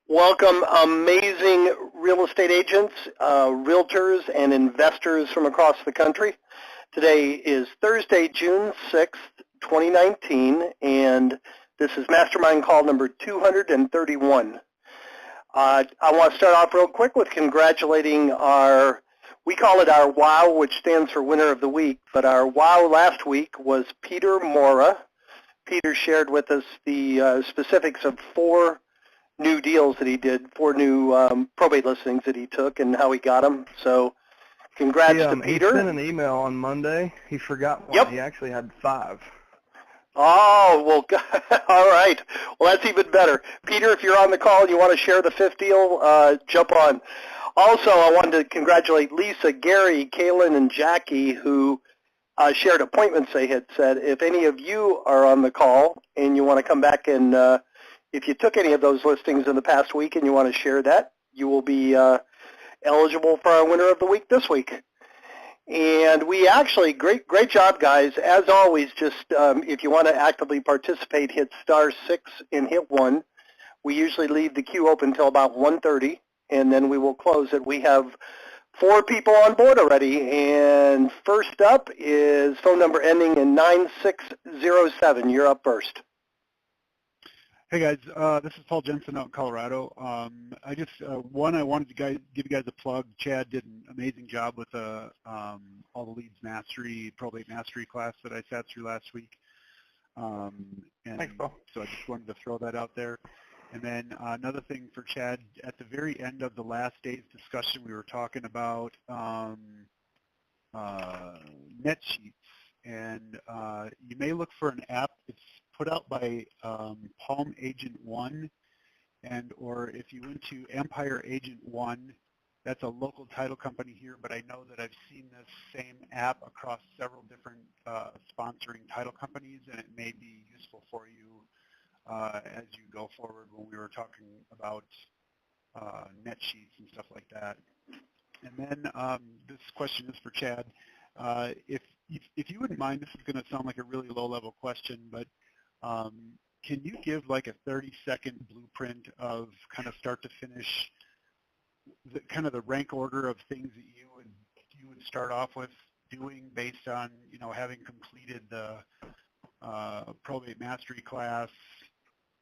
Welcome, amazing real estate agents, realtors, and investors from across the country. Today is Thursday, June 6th, 2019, and this is Mastermind call number 231. I want to start off real quick with congratulating we call it our WOW, which stands for Winner of the Week, but our WOW last week was Peter Mora. Peter shared with us the specifics of 4 new deals that he did, 4 new probate listings that he took and how he got them. So congrats to Peter. He sent an email on Monday. He forgot one. Yep. He actually had 5. Oh, well, all right. Well, that's even better. Peter, if you're on the call and you want to share the 5th deal, jump on. Also, I wanted to congratulate Lisa, Gary, Kaylin, and Jackie, who shared appointments they had said. If any of you are on the call and you want to come back and if you took any of those listings in the past week and you want to share that, you will be eligible for our Winner of the Week this week. And we actually, great job, guys. As always, just if you want to actively participate, hit *6 and hit 1. We usually leave the queue open until about 1:30, and then we will close it. We have 4 people on board already, and first up is phone number ending in 9607. You're up first. Hey guys, this is Paul Jensen out in Colorado. I wanted to give you guys a plug. Chad did an amazing job with all the leads mastery, probate mastery class that I sat through last week. Thanks, Paul. So I just wanted to throw that out there. And then another thing for Chad, at the very end of the last day's discussion, we were talking about net sheets, and you may look for an app. It's put out by Palm Agent 1, or if you went to Empire Agent 1, that's a local title company here, but I know that I've seen this same app across several different sponsoring title companies, and it may be useful for you as you go forward when we were talking about net sheets and stuff like that. And then this question is for Chad. If you wouldn't mind, this is going to sound like a really low-level question, but can you give like a 30-second blueprint of kind of start to finish, the rank order of things that you would start off with doing based on having completed the probate mastery class,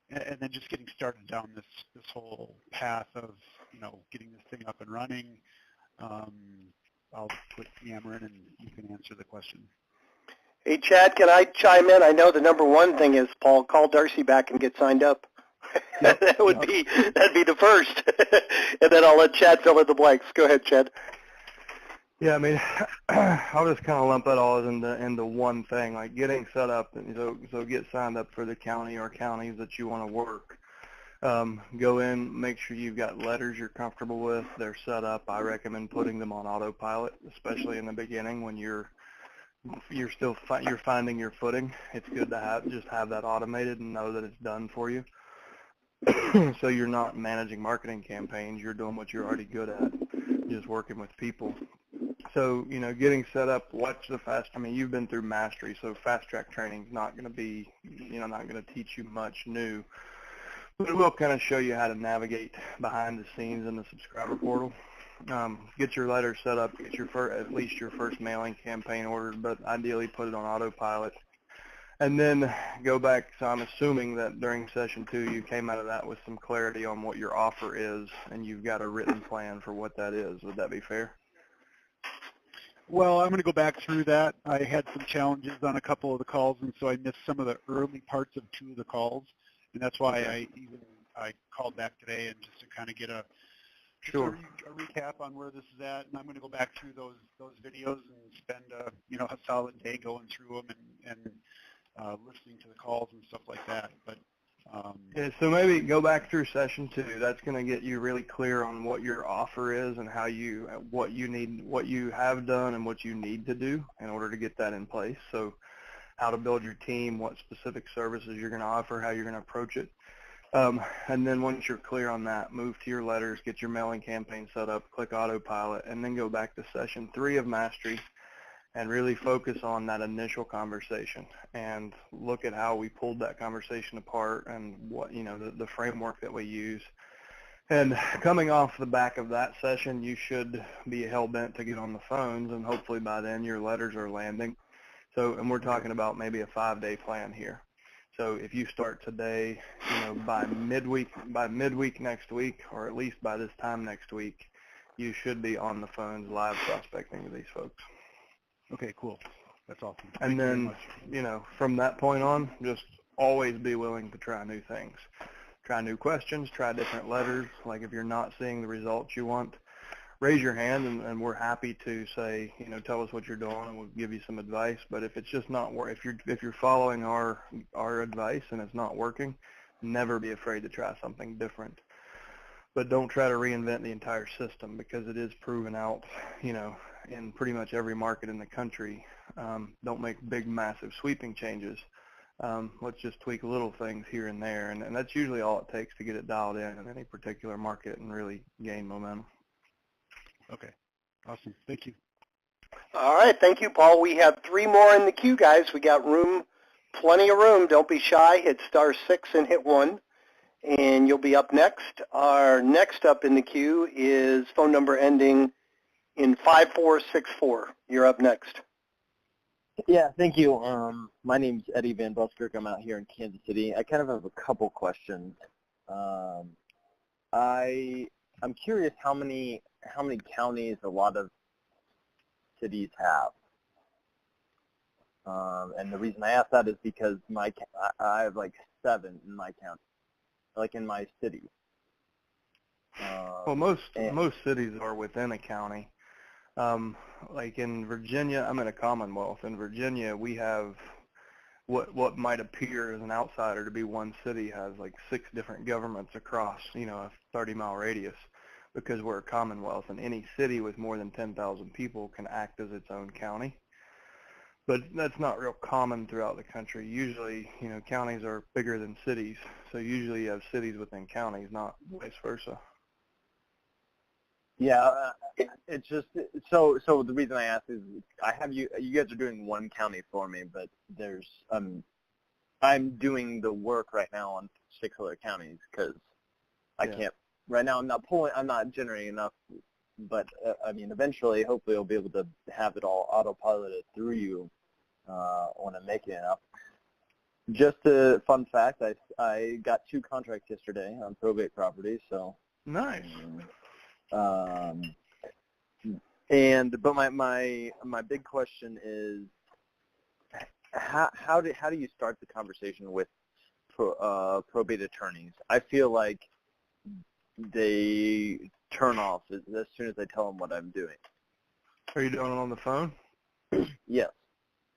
and then just getting started down this whole path of getting this thing up and running? I'll quit yammering and you can answer the question. Hey, Chad, can I chime in? I know the number one thing is, Paul, call Darcy back and get signed up. Yep. That'd be the first. And then I'll let Chad fill in the blanks. Go ahead, Chad. Yeah, I mean, I'll just kind of lump it all into one thing, like getting set up. So get signed up for the county or counties that you want to work. Go in, make sure you've got letters you're comfortable with. They're set up. I recommend putting them on autopilot, especially in the beginning when you're finding your footing. It's good to have that automated and know that it's done for you. So you're not managing marketing campaigns. You're doing what you're already good at, just working with people. So getting set up. Watch the you've been through mastery, so fast track training is not going to be not going to teach you much new, but it will kind of show you how to navigate behind the scenes in the subscriber portal. Get your letter set up, get at least your first mailing campaign ordered, but ideally put it on autopilot. And then go back. So I'm assuming that during session 2 you came out of that with some clarity on what your offer is, and you've got a written plan for what that is. Would that be fair? Well, I'm going to go back through that. I had some challenges on a couple of the calls, and so I missed some of the early parts of 2 of the calls, and that's why I called back today and just to kind of get a recap on where this is at, and I'm going to go back through those videos and spend a solid day going through them and listening to the calls and stuff like that. But yeah, so maybe go back through session 2. That's going to get you really clear on what your offer is and what you have done and what you need to do in order to get that in place. So how to build your team, what specific services you're going to offer, how you're going to approach it. And then once you're clear on that, move to your letters, get your mailing campaign set up, click autopilot, and then go back to session 3 of mastery and really focus on that initial conversation and look at how we pulled that conversation apart and what, the framework that we use. And coming off the back of that session, you should be hell-bent to get on the phones, and hopefully by then your letters are landing. So, and we're talking about maybe a 5-day plan here. So if you start today, by midweek next week, or at least by this time next week, you should be on the phones live prospecting with these folks. Okay, cool. That's awesome. And then, from that point on, just always be willing to try new things. Try new questions, try different letters. Like if you're not seeing the results you want, raise your hand, and we're happy to say, tell us what you're doing, and we'll give you some advice. But if it's just not if you're following our advice and it's not working, never be afraid to try something different. But don't try to reinvent the entire system, because it is proven out, in pretty much every market in the country. Don't make big, massive, sweeping changes. Let's just tweak little things here and there, and that's usually all it takes to get it dialed in any particular market and really gain momentum. Okay, awesome. Thank you. All right, thank you, Paul. We have 3 more in the queue, guys. We got room, plenty of room. Don't be shy. Hit *6 and hit 1, and you'll be up next. Our next up in the queue is phone number ending in 5464. You're up next. Yeah, thank you. My name's Eddie Van Buskirk. I'm out here in Kansas City. I kind of have a couple questions. I'm curious how many counties a lot of cities have. And the reason I ask that is because I have like 7 in my county, like in my city. Well, most cities are within a county. Like in Virginia, I'm in a Commonwealth. In Virginia, we have what might appear as an outsider to be one city has like 6 different governments across, a 30-mile radius, because we're a Commonwealth, and any city with more than 10,000 people can act as its own county. But that's not real common throughout the country. Usually, counties are bigger than cities, so usually you have cities within counties, not vice versa. Yeah, it's just so the reason I ask is I have you guys are doing one county for me, but there's I'm doing the work right now on 6 other counties because I can't right now. I'm not generating enough, but eventually, hopefully, I'll be able to have it all autopiloted through you when I'm making it up. Just a fun fact, I got 2 contracts yesterday on probate properties, so nice. But my big question is how do you start the conversation with probate attorneys? I feel like they turn off as soon as I tell them what I'm doing. Are you doing it on the phone? Yes.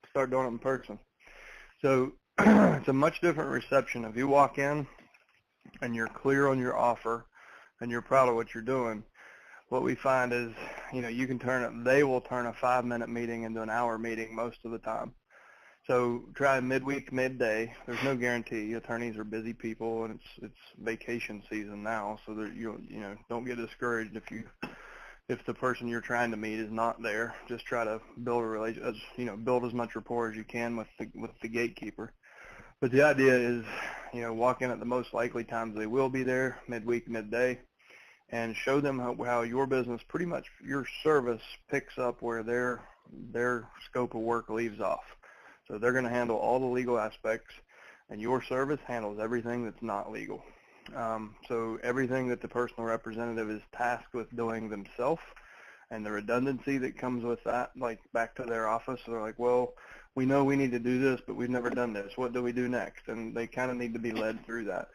Start doing it in person. So it's a much different reception. If you walk in and you're clear on your offer and you're proud of what you're doing, what we find is, you can they will turn a 5-minute meeting into an hour meeting most of the time. So try midweek, midday. There's no guarantee. Attorneys are busy people, and it's vacation season now. So that don't get discouraged if the person you're trying to meet is not there. Just try to build a relationship, build as much rapport as you can with the gatekeeper. But the idea is, walk in at the most likely times they will be there, midweek, midday, and show them how your business, pretty much your service, picks up where their scope of work leaves off. So they're going to handle all the legal aspects, and your service handles everything that's not legal. So everything that the personal representative is tasked with doing themselves, and the redundancy that comes with that, like back to their office, they're like, well, we know we need to do this, but we've never done this. What do we do next? And they kind of need to be led through that.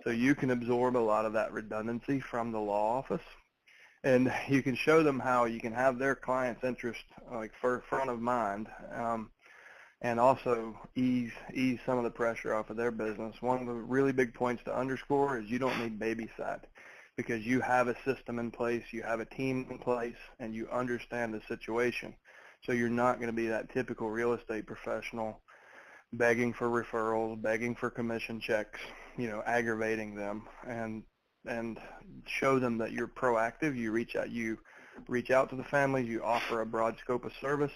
So you can absorb a lot of that redundancy from the law office, and you can show them how you can have their client's interest like front of mind, and also ease some of the pressure off of their business. One of the really big points to underscore is you don't need babysat, because you have a system in place, you have a team in place, and you understand the situation. So you're not going to be that typical real estate professional begging for referrals, begging for commission checks, aggravating them, and show them that you're proactive. You reach out to the families, you offer a broad scope of service,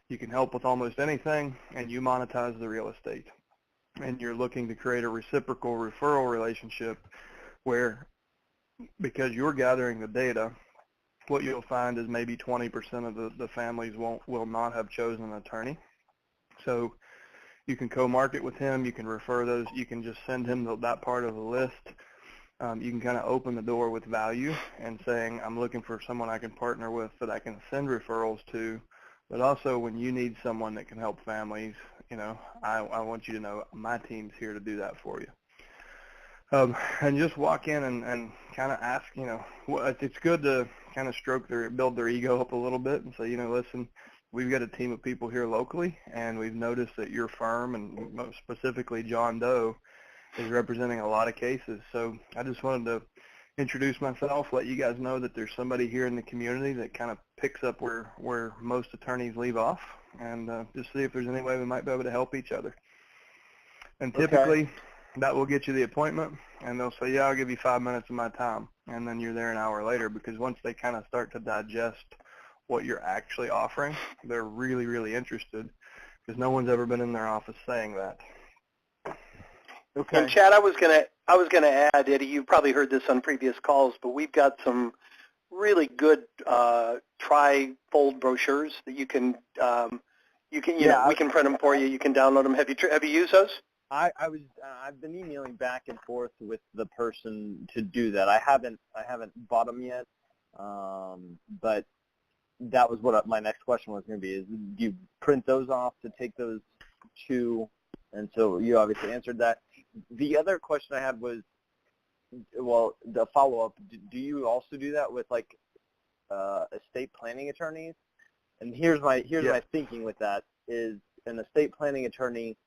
you can help with almost anything, and you monetize the real estate. And you're looking to create a reciprocal referral relationship where because you're gathering the data, what you'll find is maybe 20% of the families will not have chosen an attorney. So you can co-market with him. You can refer those. You can just send him that part of the list. You can kind of open the door with value and saying, I'm looking for someone I can partner with that I can send referrals to. But also when you need someone that can help families, I want you to know my team's here to do that for you. And just walk in and kind of ask, it's good to kind of build their ego up a little bit and say, listen, we've got a team of people here locally, and we've noticed that your firm, and most specifically John Doe, is representing a lot of cases. So I just wanted to introduce myself, let you guys know that there's somebody here in the community that kind of picks up where most attorneys leave off, and just see if there's any way we might be able to help each other. And typically, that will get you the appointment, and they'll say, yeah, I'll give you 5 minutes of my time, and then you're there an hour later, because once they kind of start to digest what you're actually offering, they're really, really interested, because no one's ever been in their office saying that. Okay. And Chad, I was gonna add, Eddie, you've probably heard this on previous calls, but we've got some really good Tri-Fold brochures that we can print them for you. You can download them. Have you used those? I've been emailing back and forth with the person to do that. I haven't bought them yet, but that was what my next question was going to be. Is do you print those off to take those to? And so you obviously answered that. The other question I had was, well, the follow-up. Do you also do that with like estate planning attorneys? And here's my thinking with that is an estate planning attorney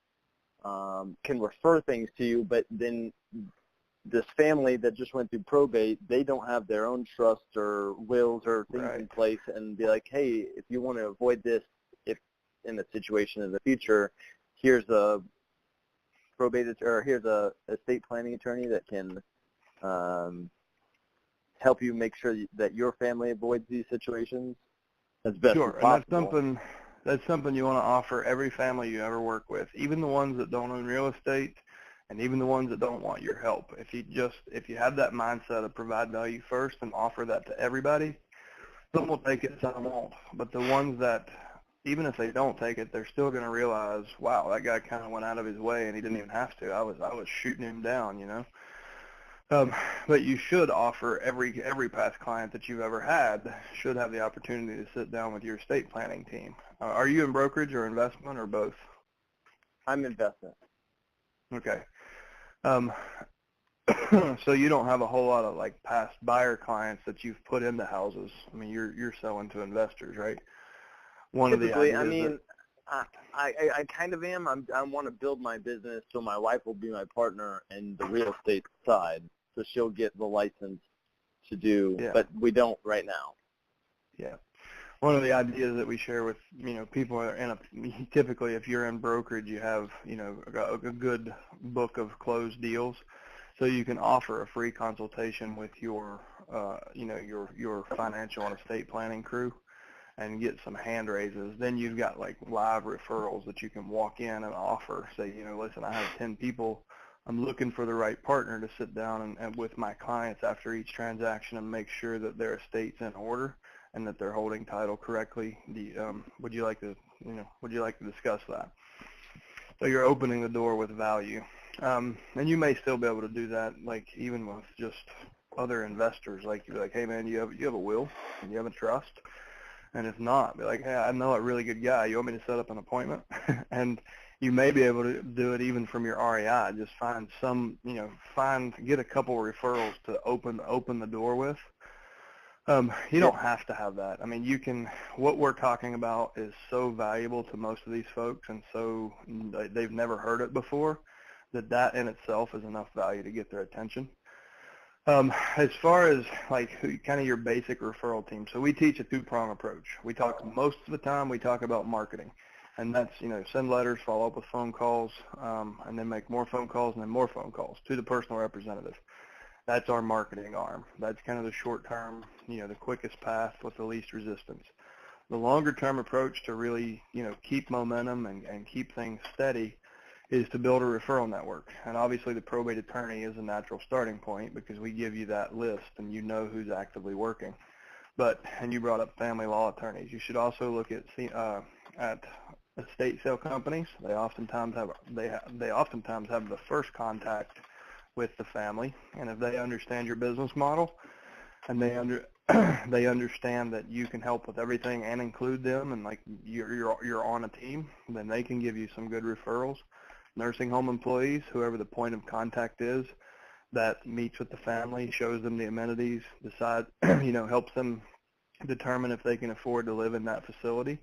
can refer things to you, but then this family that just went through probate, they don't have their own trust or wills or things in place, and be like, hey, if you want to avoid this, if in a situation in the future, here's a here's a estate planning attorney that can help you make sure that your family avoids these situations as best as possible. And that's something you want to offer every family you ever work with, even the ones that don't own real estate, and even the ones that don't want your help. If you have that mindset of provide value first and offer that to everybody, some will take it, some won't. But the ones that, even if they don't take it, they're still going to realize, wow, that guy kind of went out of his way and he didn't even have to. I was shooting him down, But you should offer every past client that you've ever had should have the opportunity to sit down with your estate planning team. Are you in brokerage or investment or both? I'm investment. Okay. So you don't have a whole lot of like past buyer clients that you've put into houses. I mean, you're selling to investors, right? Typically, I kind of am. I want to build my business, so my wife will be my partner in the real estate side. So she'll get the license to do, but we don't right now. Yeah. One of the ideas that we share with, people are typically if you're in brokerage, you have, a good book of closed deals. So you can offer a free consultation with your, your financial and estate planning crew and get some hand raises. Then you've got like live referrals that you can walk in and offer. Say, listen, I have 10 people. I'm looking for the right partner to sit down and with my clients after each transaction and make sure that their estate's in order and that they're holding title correctly. Would you like to discuss that? So you're opening the door with value. And you may still be able to do that, like even with just other investors. Like you're like, hey man, you have a will and you have a trust. And if not, be like, hey, I know a really good guy. You want me to set up an appointment? And you may be able to do it even from your REI. Just find get a couple referrals to open the door with. You don't have to have that. I mean, what we're talking about is so valuable to most of these folks, and so they've never heard it before, that in itself is enough value to get their attention. As far as like kind of your basic referral team, so we teach a two-prong approach. Most of the time we talk about marketing, and that's, send letters, follow up with phone calls, and then make more phone calls and then more phone calls to the personal representative. That's our marketing arm. That's kind of the short-term, the quickest path with the least resistance. The longer-term approach to really, keep momentum and keep things steady is to build a referral network. And obviously the probate attorney is a natural starting point because we give you that list and you know who's actively working. And you brought up family law attorneys. You should also look at estate sale companies. They oftentimes have the first contact with the family, and if they understand your business model and they understand that you can help with everything and include them, and like you're on a team, then they can give you some good referrals. Nursing home employees, whoever the point of contact is, that meets with the family, shows them the amenities, helps them determine if they can afford to live in that facility.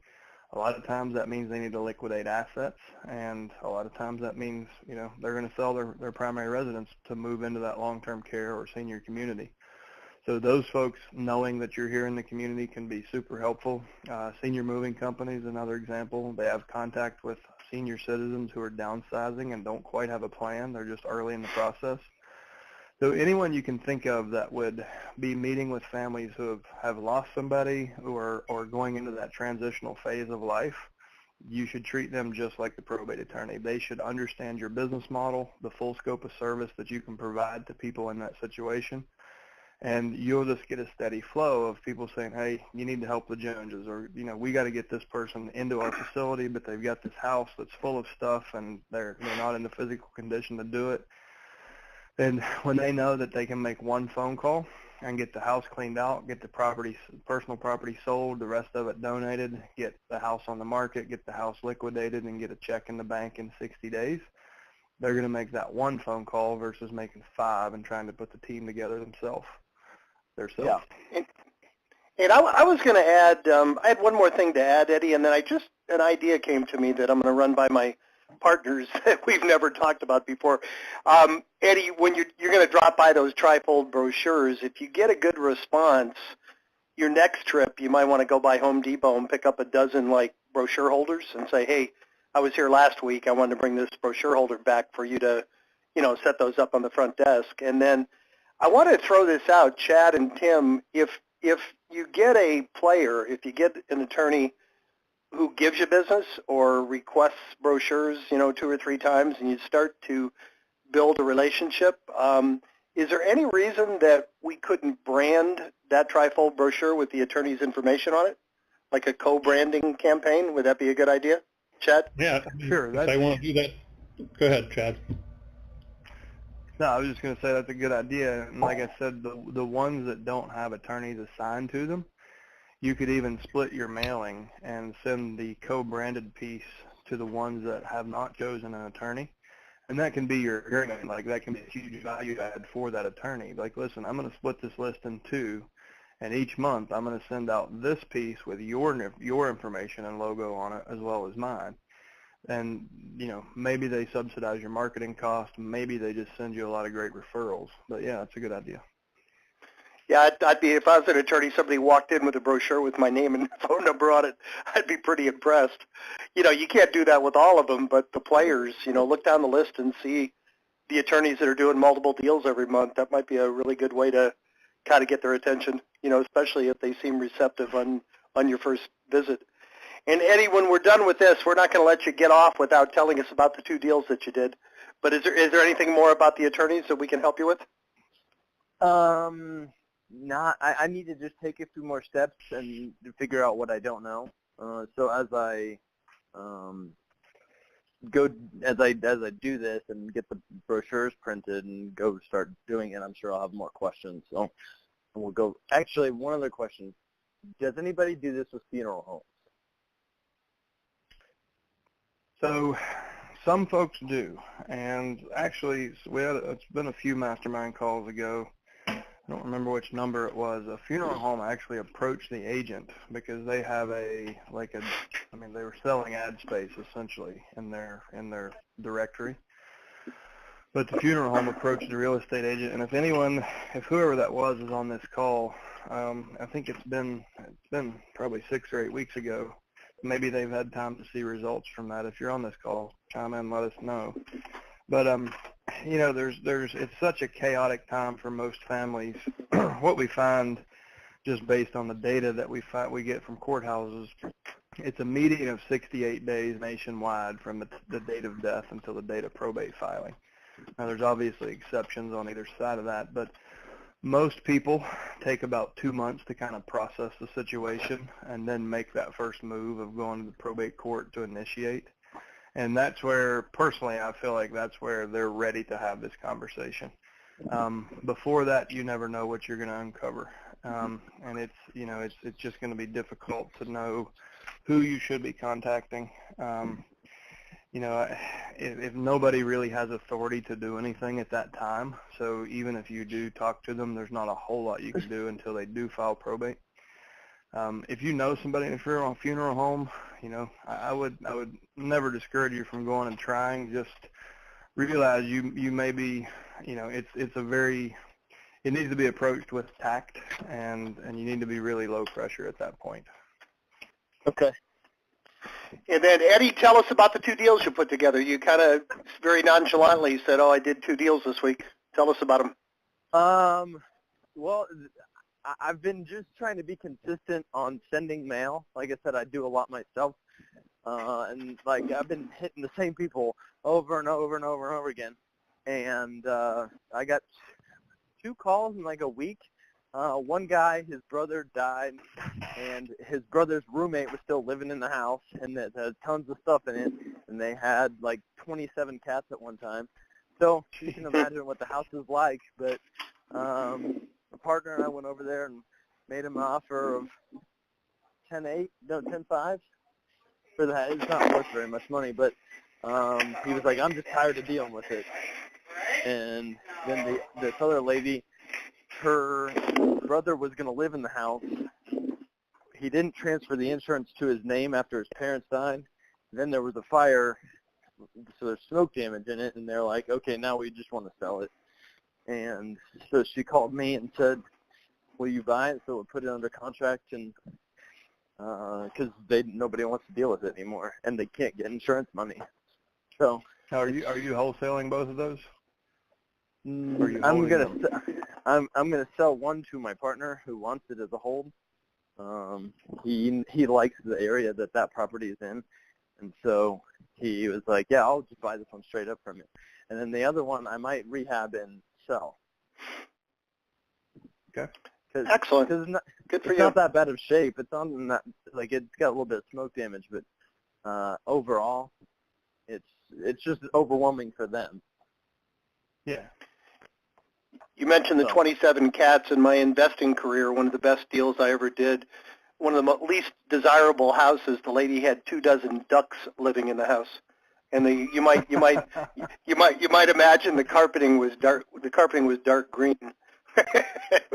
A lot of times that means they need to liquidate assets, and a lot of times that means, they're going to sell their primary residence to move into that long-term care or senior community. So those folks, knowing that you're here in the community, can be super helpful. Senior moving companies, another example. They have contact with senior citizens who are downsizing and don't quite have a plan. They're just early in the process. So anyone you can think of that would be meeting with families who have lost somebody or going into that transitional phase of life, you should treat them just like the probate attorney. They should understand your business model, the full scope of service that you can provide to people in that situation. And you'll just get a steady flow of people saying, hey, you need to help the Joneses, or, we got to get this person into our facility, but they've got this house that's full of stuff and they're not in the physical condition to do it. And when they know that they can make one phone call and get the house cleaned out, get the personal property sold, the rest of it donated, get the house on the market, get the house liquidated, and get a check in the bank in 60 days, they're going to make that one phone call versus making 5 and trying to put the team together themselves. Yeah. And I was going to add, I had one more thing to add, Eddie, and then an idea came to me that I'm going to run by my partners that we've never talked about before. Eddie, when you're going to drop by those Tri-Fold brochures, if you get a good response, your next trip, you might want to go by Home Depot and pick up a dozen brochure holders and say, hey, I was here last week. I wanted to bring this brochure holder back for you to, set those up on the front desk. And then I want to throw this out, Chad and Tim, if you get a player, if you get an attorney who gives you business or requests brochures, 2 or 3 times, and you start to build a relationship, is there any reason that we couldn't brand that Tri-Fold brochure with the attorney's information on it, like a co-branding campaign? Would that be a good idea, Chad? Yeah, sure. If I want to do that, go ahead, Chad. No, I was just going to say that's a good idea. And like I said, the ones that don't have attorneys assigned to them, you could even split your mailing and send the co-branded piece to the ones that have not chosen an attorney. And that can be your agreement. That can be a huge value add for that attorney. Listen, I'm going to split this list in 2, and each month I'm going to send out this piece with your information and logo on it as well as mine. And, maybe they subsidize your marketing cost. Maybe they just send you a lot of great referrals. But, yeah, it's a good idea. Yeah, I'd be, if I was an attorney, somebody walked in with a brochure with my name and phone number on it, I'd be pretty impressed. You can't do that with all of them, but the players, look down the list and see the attorneys that are doing multiple deals every month. That might be a really good way to kind of get their attention, especially if they seem receptive on your first visit. And Eddie, when we're done with this, we're not going to let you get off without telling us about the 2 deals that you did. But is there anything more about the attorneys that we can help you with? I need to just take a few more steps and figure out what I don't know. So as I do this and get the brochures printed and go start doing it, I'm sure I'll have more questions. So we'll go. Actually, one other question: does anybody do this with funeral homes? So some folks do, and actually it's been a few mastermind calls ago. I don't remember which number it was. A funeral home actually approached the agent because they have they were selling ad space essentially in their directory. But the funeral home approached the real estate agent, and if whoever that was is on this call, I think it's been probably 6 or 8 weeks ago. Maybe they've had time to see results from that. If you're on this call, chime in, let us know. But it's such a chaotic time for most families. What we find, just based on the data that we get from courthouses, it's a median of 68 days nationwide from the date of death until the date of probate filing. Now, there's obviously exceptions on either side of that, but most people take about 2 months to kind of process the situation and then make that first move of going to the probate court to initiate. And that's where, personally, I feel like that's where they're ready to have this conversation. Before that, you never know what you're going to uncover. And it's just going to be difficult to know who you should be contacting. If nobody really has authority to do anything at that time, so even if you do talk to them, there's not a whole lot you can do until they do file probate. If you know somebody in a funeral home, I would never discourage you from going and trying. Just realize you may be, it needs to be approached with tact, and you need to be really low pressure at that point. Okay. And then, Eddie, tell us about the 2 deals you put together. You kind of very nonchalantly said, I did 2 deals this week. Tell us about them. Well, I've been just trying to be consistent on sending mail. Like I said, I do a lot myself. And, I've been hitting the same people over and over and over and over again. And I got 2 calls in, a week. One guy, his brother died, and his brother's roommate was still living in the house, and it had tons of stuff in it, and they had 27 cats at one time. So you can imagine what the house is like. But a partner and I went over there and made him an offer of 10.5 for that. It's not worth very much money, but he was like, I'm just tired of dealing with it. And then this other lady, her brother was going to live in the house. He didn't transfer the insurance to his name after his parents died. Then there was a fire, so there's smoke damage in it, and they're like, okay, now we just want to sell it. And so she called me and said, will you buy it? So we put it under contract, and because nobody wants to deal with it anymore, and they can't get insurance money. So Now, are you wholesaling both of those? I'm gonna sell one to my partner who wants it as a hold. He likes the area that property is in, and so he was like, yeah, I'll just buy this one straight up from you. And then the other one I might rehab and sell. Okay. Excellent. Cause Good for it's you. not that bad of shape. It's on that, it's got a little bit of smoke damage, but overall, it's just overwhelming for them. Yeah. You mentioned the 27 cats. In my investing career, one of the best deals I ever did, one of the least desirable houses, the lady had 24 ducks living in the house. And you might imagine the carpeting was dark. The carpeting was dark green. It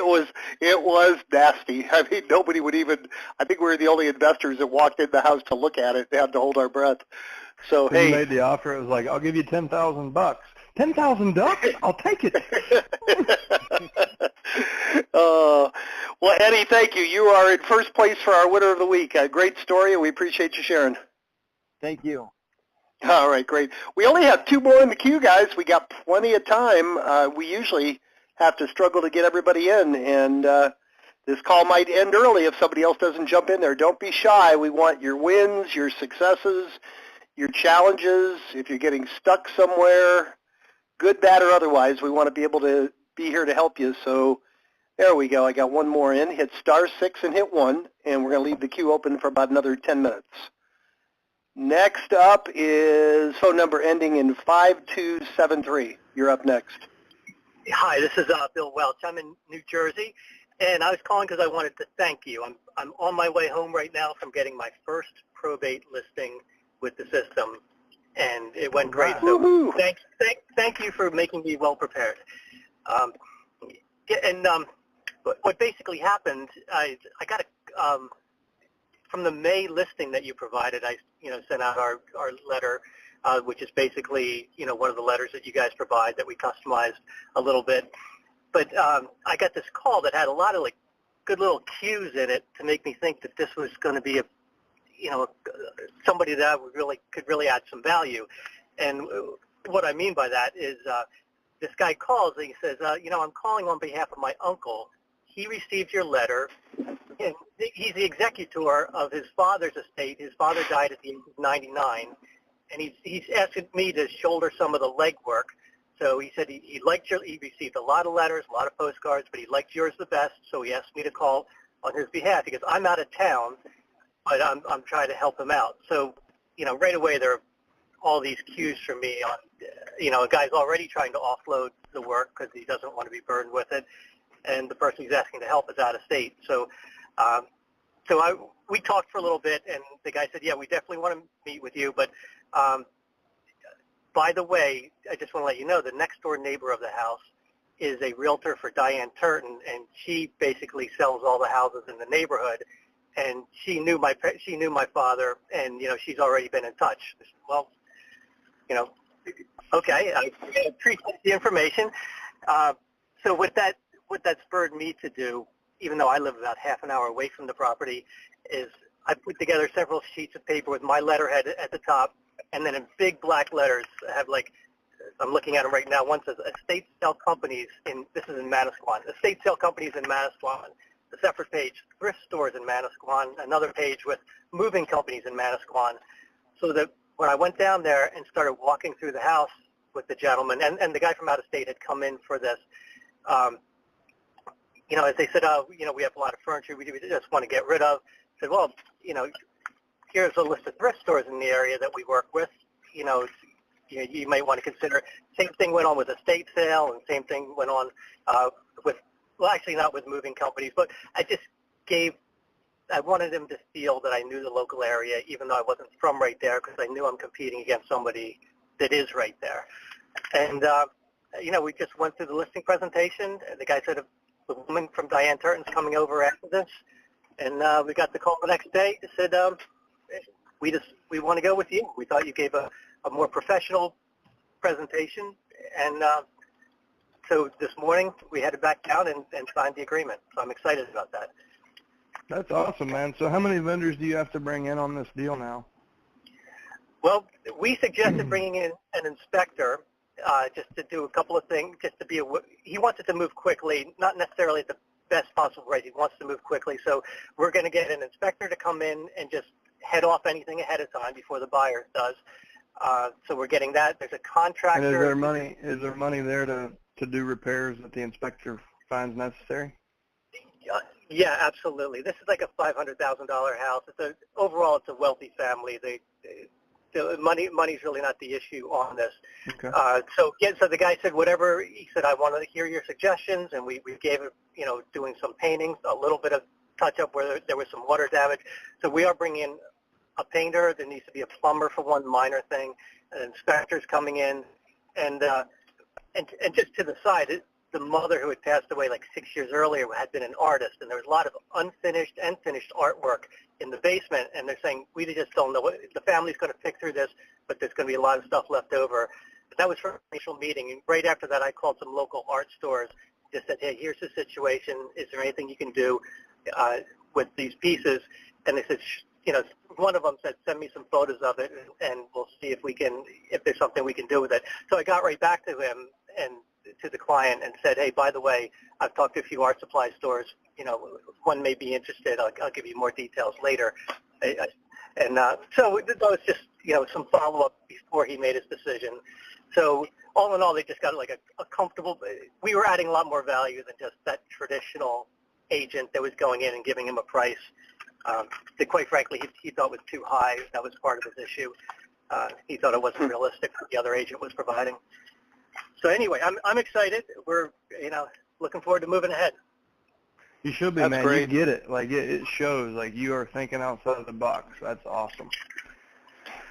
was nasty. I mean, nobody would even. I think we were the only investors that walked in the house to look at it. They had to hold our breath. So when you made the offer, it was like, I'll give you $10,000. 10,000 ducks? I'll take it. Well, Eddie, thank you. You are in first place for our winner of the week. A great story, and we appreciate you sharing. Thank you. All right, great. We only have 2 more in the queue, guys. We got plenty of time. We usually have to struggle to get everybody in, and this call might end early if somebody else doesn't jump in there. Don't be shy. We want your wins, your successes, your challenges. If you're getting stuck somewhere, good, bad, or otherwise, we want to be able to be here to help you. So there we go. I got one more in. Hit *6 and hit 1, and we're going to leave the queue open for about another 10 minutes. Next up is phone number ending in 5273. You're up next. Hi, this is Bill Welch. I'm in New Jersey, and I was calling because I wanted to thank you. I'm on my way home right now from getting my first probate listing with the system, and it went great. So thank you for making me well prepared. What basically happened, I got a from the May listing that you provided. I sent out our letter, which is basically one of the letters that you guys provide that we customized a little bit. But I got this call that had a lot of good little cues in it to make me think that this was going to be somebody that could really add some value. And what I mean by that is this guy calls and he says, I'm calling on behalf of my uncle. He received your letter. and he's the executor of his father's estate. His father died at the age of 99, and he's asking me to shoulder some of the legwork. So he said he liked he received a lot of letters, a lot of postcards, but he liked yours the best, so he asked me to call on his behalf. He goes, I'm out of town, but I'm trying to help him out. So, right away there are all these cues for me on, a guy's already trying to offload the work because he doesn't want to be burdened with it, and the person he's asking to help is out of state. So, we talked for a little bit, and the guy said, yeah, we definitely want to meet with you, but by the way, I just want to let you know the next door neighbor of the house is a realtor for Diane Turton, and she basically sells all the houses in the neighborhood. And she knew my father, and she's already been in touch. I said, well, okay, I appreciate the information. So what that spurred me to do, even though I live about half an hour away from the property, is I put together several sheets of paper with my letterhead at the top, and then in big black letters, I have I'm looking at them right now. One says estate sale companies this is in Manasquan, estate sale companies in Manasquan. A separate page, thrift stores in Manasquan. Another page with moving companies in Manasquan. So that when I went down there and started walking through the house with the gentleman, and the guy from out of state had come in for this, as they said, we have a lot of furniture we just want to get rid of. I said, well, here's a list of thrift stores in the area that we work with. You might want to consider. Same thing went on with estate sale, and same thing went on with, well, actually not with moving companies, but I wanted him to feel that I knew the local area, even though I wasn't from right there, because I knew I'm competing against somebody that is right there. And, we just went through the listing presentation, and the guy said the woman from Diane Turton's coming over after this, and we got the call the next day. It said, we want to go with you. We thought you gave a more professional presentation, and so this morning we headed back down and signed the agreement. So I'm excited about that. That's awesome, man. So how many vendors do you have to bring in on this deal now? Well, we suggested bringing in an inspector just to do a couple of things, he wants it to move quickly, not necessarily at the best possible rate. He wants to move quickly. So we're going to get an inspector to come in and just head off anything ahead of time before the buyer does. So we're getting that. There's a contractor. And is there money there to do repairs that the inspector finds necessary? Yeah, absolutely. This is like a $500,000 house. Overall, it's a wealthy family. Money's really not the issue on this. Okay. So the guy said whatever. He said, I want to hear your suggestions, and we gave it, doing some paintings, a little bit of touch-up where there was some water damage. So we are bringing in a painter. There needs to be a plumber for one minor thing. An inspector's coming in, and just to the side, the mother who had passed away like 6 years earlier had been an artist, and there was a lot of unfinished and finished artwork in the basement, and they're saying, we just don't know. The family's going to pick through this, but there's going to be a lot of stuff left over. But that was for an initial meeting, and right after that I called some local art stores, just said, hey, here's the situation. Is there anything you can do with these pieces? And they said, one of them said, send me some photos of it, and we'll see if there's something we can do with it. So I got right back to him and to the client and said, hey, by the way, I've talked to a few art supply stores. One may be interested. I'll give you more details later. And so that was just, some follow-up before he made his decision. So all in all, they just got like a comfortable, we were adding a lot more value than just that traditional agent that was going in and giving him a price that quite frankly he thought was too high. That was part of his issue. He thought it wasn't realistic what the other agent was providing. So anyway, I'm excited. We're looking forward to moving ahead. You should be, That's man. great. You get it. Like it shows. Like you are thinking outside of the box. That's awesome.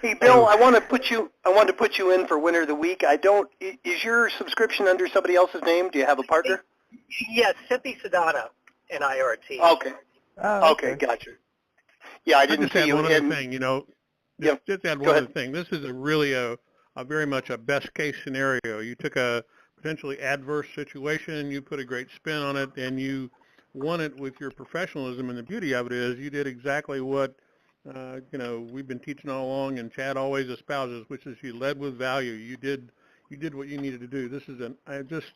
Hey, Bill, I wanted to put you in for Winner of the Week. Is your subscription under somebody else's name? Do you have a partner? Yes, Cynthia Sedana and I are a team. Okay. Oh, Okay, gotcha. Yeah, I didn't see you. One other thing, just add one other ahead. thing. This is a very much a best case scenario. You took a potentially adverse situation, you put a great spin on it, and you won it with your professionalism. And the beauty of it is you did exactly what we've been teaching all along, and Chad always espouses, which is you led with value. You did what you needed to do.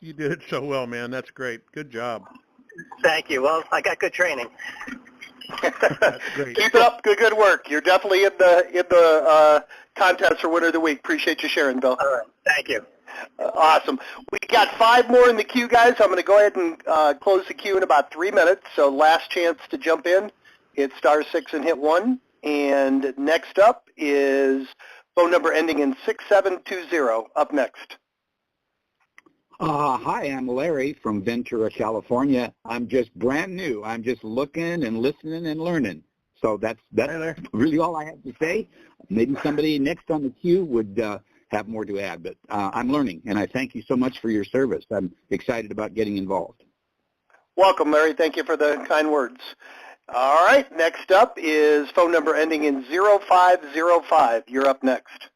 You did it so well, man. That's great. Good job. Thank you. Well, I got good training. That's great. Keep it up. Good work. You're definitely in the contest for Winner of the Week. Appreciate you sharing, Bill. All right. Thank you. Awesome. We got 5 more in the queue, guys. I'm going to go ahead and close the queue in about 3 minutes. So last chance to jump in. Hit *6 and hit 1. And next up is phone number ending in 6720. Up next. Hi, I'm Larry from Ventura, California. I'm just brand new. I'm just looking and listening and learning. So that's really all I have to say. Maybe somebody next on the queue would have more to add, but I'm learning, and I thank you so much for your service. I'm excited about getting involved. Welcome, Larry. Thank you for the kind words. All right, next up is phone number ending in 0505. You're up next.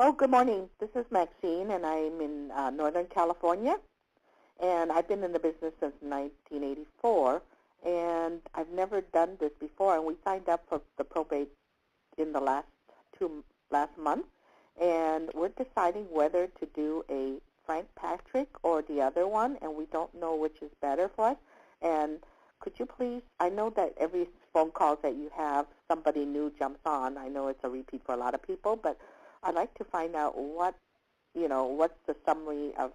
Oh, good morning. This is Maxine, and I'm in Northern California, and I've been in the business since 1984, and I've never done this before, and we signed up for the probate in the last month, and we're deciding whether to do a Frank Patrick or the other one, and we don't know which is better for us. And could you please, I know that every phone call that you have, somebody new jumps on. I know it's a repeat for a lot of people, but I'd like to find out what's the summary of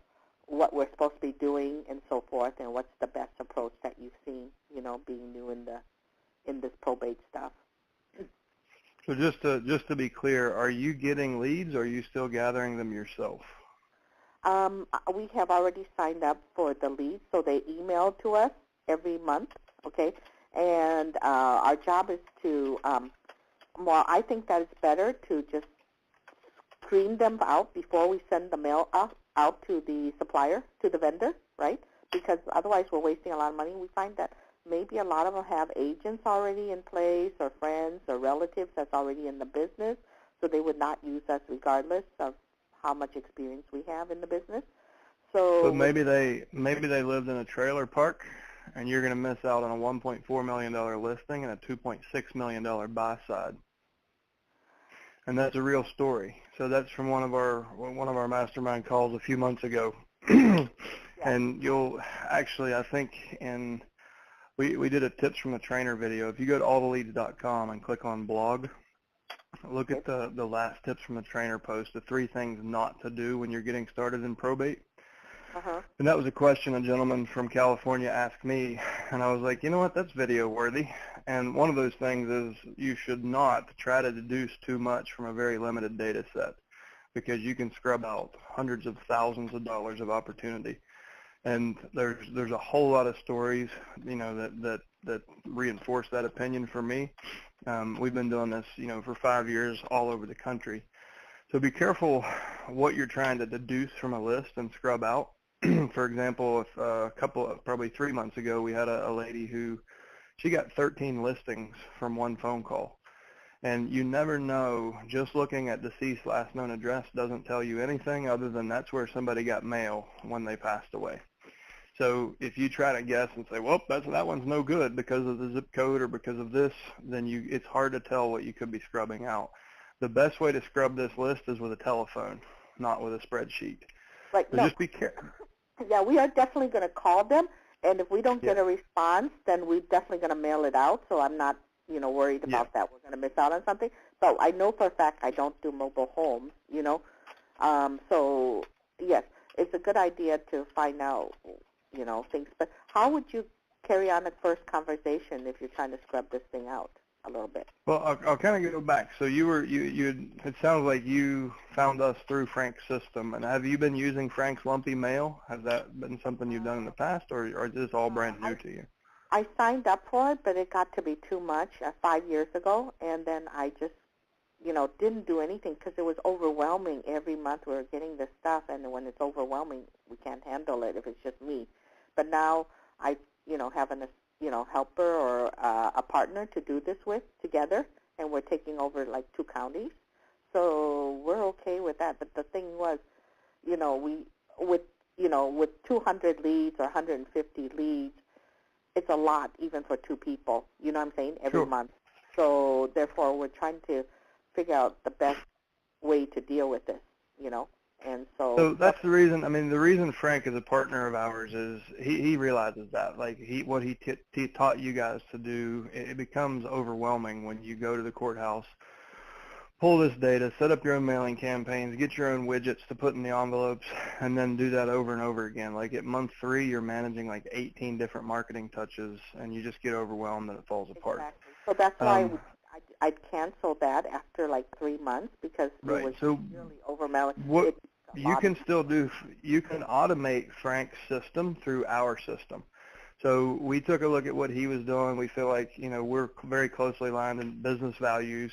what we're supposed to be doing and so forth, and what's the best approach that you've seen, being new in this probate stuff. So just to be clear, are you getting leads, or are you still gathering them yourself? We have already signed up for the leads, so they email to us every month, okay? And our job is to, I think that it's better to just screen them out before we send the mail out to the supplier, to the vendor, right? Because otherwise we're wasting a lot of money. We find that maybe a lot of them have agents already in place, or friends or relatives that's already in the business, so they would not use us regardless of how much experience we have in the business. So maybe they lived in a trailer park, and you're going to miss out on a $1.4 million listing and a $2.6 million buy side. And that's a real story. So that's from one of our mastermind calls a few months ago. And you'll actually, I think, we did a tips from the trainer video. If you go to alltheleads.com and click on blog, look at the last tips from the trainer post, the 3 things not to do when you're getting started in probate. And that was a question a gentleman from California asked me, and I was like, you know what, that's video worthy. And one of those things is you should not try to deduce too much from a very limited data set, because you can scrub out hundreds of thousands of dollars of opportunity. And there's a whole lot of stories, that reinforce that opinion for me. We've been doing this, for 5 years all over the country. So be careful what you're trying to deduce from a list and scrub out. For example, probably 3 months ago, we had a lady who, she got 13 listings from one phone call. And you never know, just looking at deceased last known address doesn't tell you anything other than that's where somebody got mail when they passed away. So if you try to guess and say, well, that one's no good because of the zip code or because of this, then it's hard to tell what you could be scrubbing out. The best way to scrub this list is with a telephone, not with a spreadsheet. Right. So no. just be careful. Yeah, we are definitely going to call them, and if we don't get a response, then we're definitely going to mail it out, so I'm not, worried about that. We're going to miss out on something. But I know for a fact I don't do mobile homes, So, yes, it's a good idea to find out, things. But how would you carry on a first conversation if you're trying to scrub this thing out a little bit? Well, I'll kind of go back. So it sounds like you found us through Frank's system. And have you been using Frank's lumpy mail? Has that been something you've done in the past, or is this all brand new to you? I signed up for it, but it got to be too much 5 years ago, and then I just, didn't do anything because it was overwhelming. Every month we were getting this stuff, and when it's overwhelming, we can't handle it if it's just me. But now I, have a helper or a partner to do this with together, and we're taking over like 2 counties. So we're okay with that. But the thing was, with 200 leads or 150 leads, it's a lot even for 2 people, you know what I'm saying, every month. So therefore we're trying to figure out the best way to deal with this, And so. So that's the reason. I mean, the reason Frank is a partner of ours is he realizes that, like, what he taught you guys to do, it becomes overwhelming when you go to the courthouse, pull this data, set up your own mailing campaigns, get your own widgets to put in the envelopes, and then do that over and over again. Like at month 3, you're managing like 18 different marketing touches, and you just get overwhelmed and it falls apart. Exactly. So that's why I'd cancel that after like 3 months because it was really overwhelming. What you can still do, you can automate Frank's system through our system. So we took a look at what he was doing. We feel like, you know, we're very closely aligned in business values.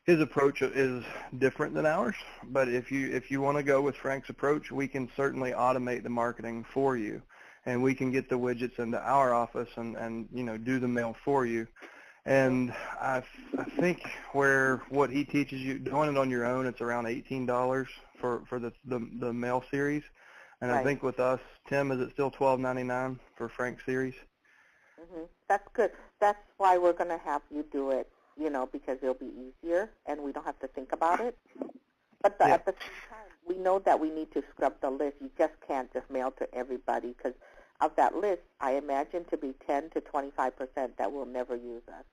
His approach is different than ours, but if you want to go with Frank's approach, we can certainly automate the marketing for you, and we can get the widgets into our office and you know, do the mail for you. And I think what he teaches you, doing it on your own, it's around $18 for the mail series. And I think with us, Tim, is it still $12.99 for Frank's series? Mm-hmm. That's good. That's why we're going to have you do it, you know, because it'll be easier and we don't have to think about it. But at the same time, we know that we need to scrub the list. You just can't just mail to everybody because of that list, I imagine to be 10 to 25% that will never use us.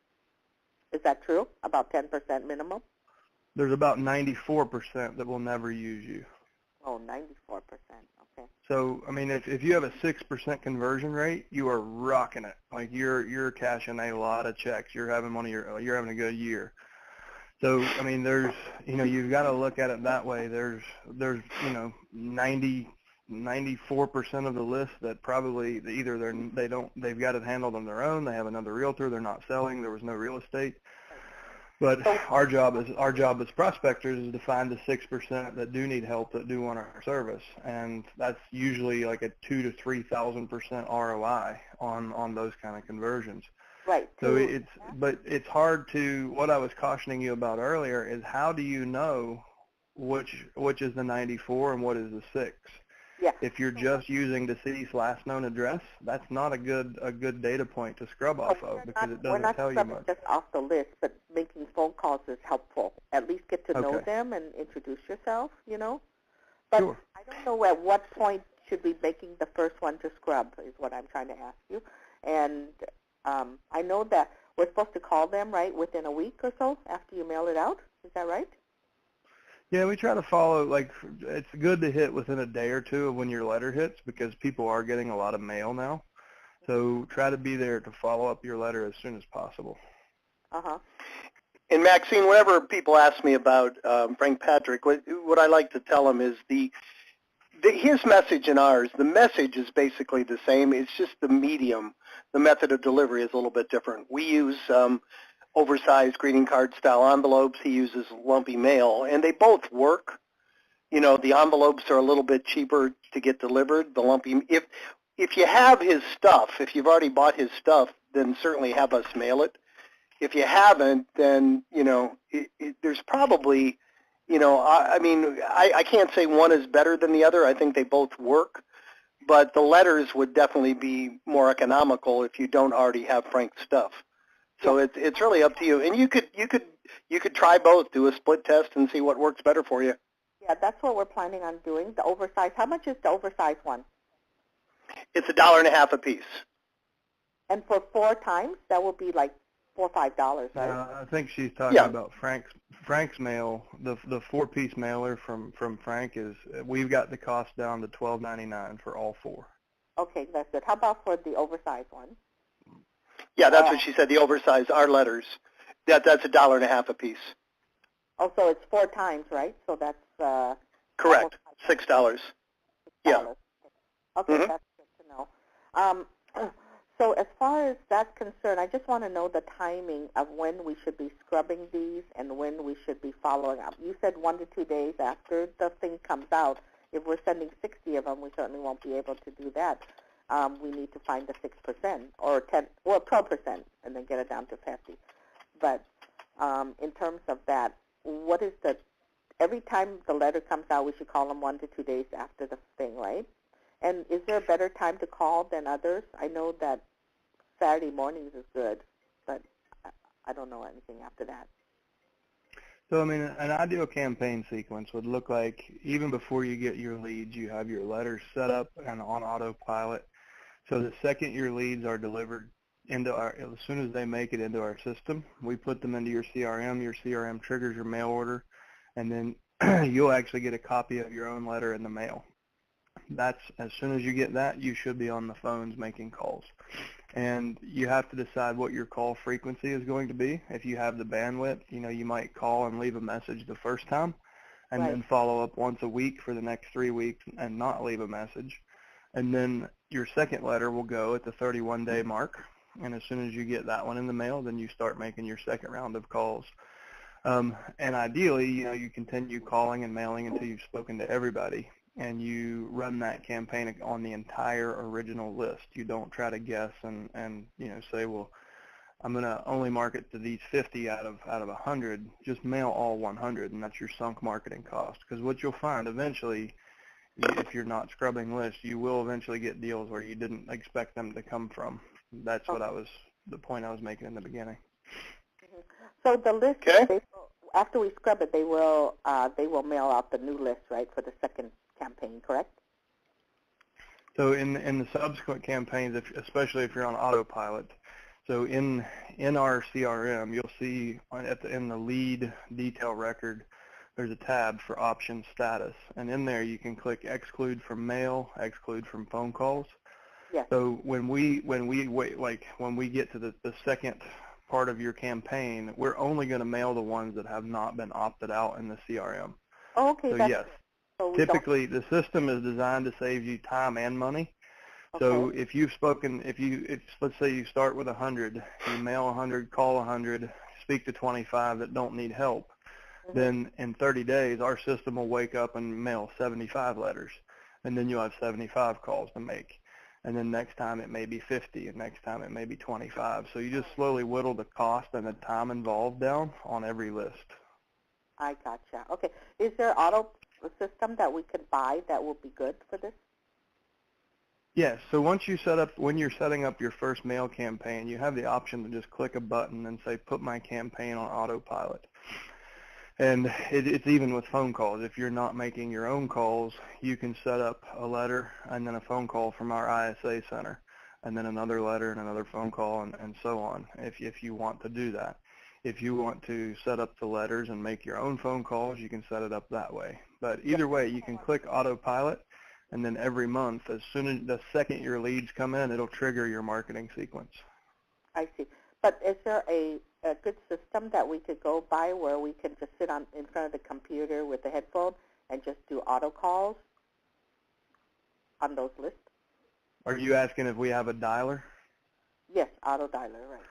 Is that true? About 10% minimum? There's about 94% that will never use you. Oh, 94%. Okay. So, I mean, if you have a 6% conversion rate, you are rocking it. Like you're cashing a lot of checks. You're having a good year. So, I mean, there's, you know, you've got to look at it that way. There's, you know, 94% of the list that probably either they've got it handled on their own. They have another realtor. They're not selling. There was no real estate. But our job as prospectors is to find the 6% that do need help, that do want our service, and that's usually like a 2,000 to 3,000% ROI on those kind of conversions. Right. So it's hard to. What I was cautioning you about earlier is how do you know which is the 94 and what is the 6? Yeah. If you're just using deceased last known address, that's not a good data point to scrub off of because it doesn't tell you much. We're not just off the list, but making phone calls is helpful. At least get to know them and introduce yourself, you know. But I don't know at what point should we be making the first one to scrub is what I'm trying to ask you. And I know that we're supposed to call them, right, within a week or so after you mail it out. Is that right? Yeah, we try to follow, like, it's good to hit within a day or two of when your letter hits because people are getting a lot of mail now. So try to be there to follow up your letter as soon as possible. Uh-huh. And Maxine, whenever people ask me about Frank Patrick, what I like to tell them is his message and ours, the message is basically the same. It's just the medium, the method of delivery is a little bit different. We use oversized greeting card style envelopes. He uses lumpy mail, and they both work. You know, the envelopes are a little bit cheaper to get delivered. The lumpy, if you have his stuff, if you've already bought his stuff, then certainly have us mail it. If you haven't, then, you know, there's probably, you know, I mean, I can't say one is better than the other. I think they both work, but the letters would definitely be more economical if you don't already have Frank's stuff. So it's really up to you, and you could try both, do a split test, and see what works better for you. Yeah, that's what we're planning on doing. The oversized. How much is the oversized one? It's $1.50 a piece. And for 4 times, that will be like $4 or $5, right? I think she's talking about Frank's mail. The 4-piece mailer from Frank is we've got the cost down to $12.99 for all 4. Okay, that's good. How about for the oversized one? Yeah, that's what she said. The oversized, our letters. That's $1.50 a piece. Oh, so it's 4 times, right? So that's correct. $6. Yeah. Okay, that's good to know. So as far as that's concerned, I just want to know the timing of when we should be scrubbing these and when we should be following up. You said 1 to 2 days after the thing comes out. If we're sending 60 of them, we certainly won't be able to do that. We need to find the 6% or 10 or 12% and then get it down to 50. But in terms of that, what is every time the letter comes out, we should call them 1 to 2 days after the thing, right? And is there a better time to call than others? I know that Saturday mornings is good, but I don't know anything after that. So, I mean, an ideal campaign sequence would look like even before you get your leads, you have your letters set up and on autopilot. So the second your leads are delivered into as soon as they make it into our system, we put them into your CRM. Your CRM triggers your mail order, and then you'll actually get a copy of your own letter in the mail. That's as soon as you get that, you should be on the phones making calls. And you have to decide what your call frequency is going to be. If you have the bandwidth, you might call and leave a message the first time and then follow up once a week for the next 3 weeks and not leave a message. And then your second letter will go at the 31-day mark. And as soon as you get that one in the mail, then you start making your second round of calls. And ideally, you continue calling and mailing until you've spoken to everybody. And you run that campaign on the entire original list. You don't try to guess and say, well, I'm going to only market to these 50 out of 100. Just mail all 100, and that's your sunk marketing cost. Because what you'll find eventually, if you're not scrubbing lists, you will eventually get deals where you didn't expect them to come from. That's the point I was making in the beginning. So the list, after we scrub it, they will mail out the new list, right, for the second campaign, correct? So in the subsequent campaigns, especially if you're on autopilot, so in our CRM, you'll see in the lead detail record, there's a tab for option status, and in there you can click exclude from mail, exclude from phone calls. Yes. So when we get to the second part of your campaign, we're only going to mail the ones that have not been opted out in the CRM. Oh, okay. So yes. So typically, the system is designed to save you time and money. Okay. So if you've spoken, let's say you start with 100, you mail 100, call 100, speak to 25 that don't need help, then in 30 days, our system will wake up and mail 75 letters, and then you'll have 75 calls to make. And then next time it may be 50, and next time it may be 25. So you just slowly whittle the cost and the time involved down on every list. I gotcha. Okay. Is there auto system that we could buy that will be good for this? Yes. So when you're setting up your first mail campaign, you have the option to just click a button and say, put my campaign on autopilot. And it's even with phone calls. If you're not making your own calls, you can set up a letter and then a phone call from our ISA center, and then another letter and another phone call and so on, if you want to do that. If you want to set up the letters and make your own phone calls, you can set it up that way. But either way, you can click autopilot, and then every month, as soon as the second your leads come in, it'll trigger your marketing sequence. I see. But is there a good system that we could go by where we can just sit in front of the computer with the headphone and just do auto calls on those lists? Are you asking if we have a dialer? Yes, auto dialer, right.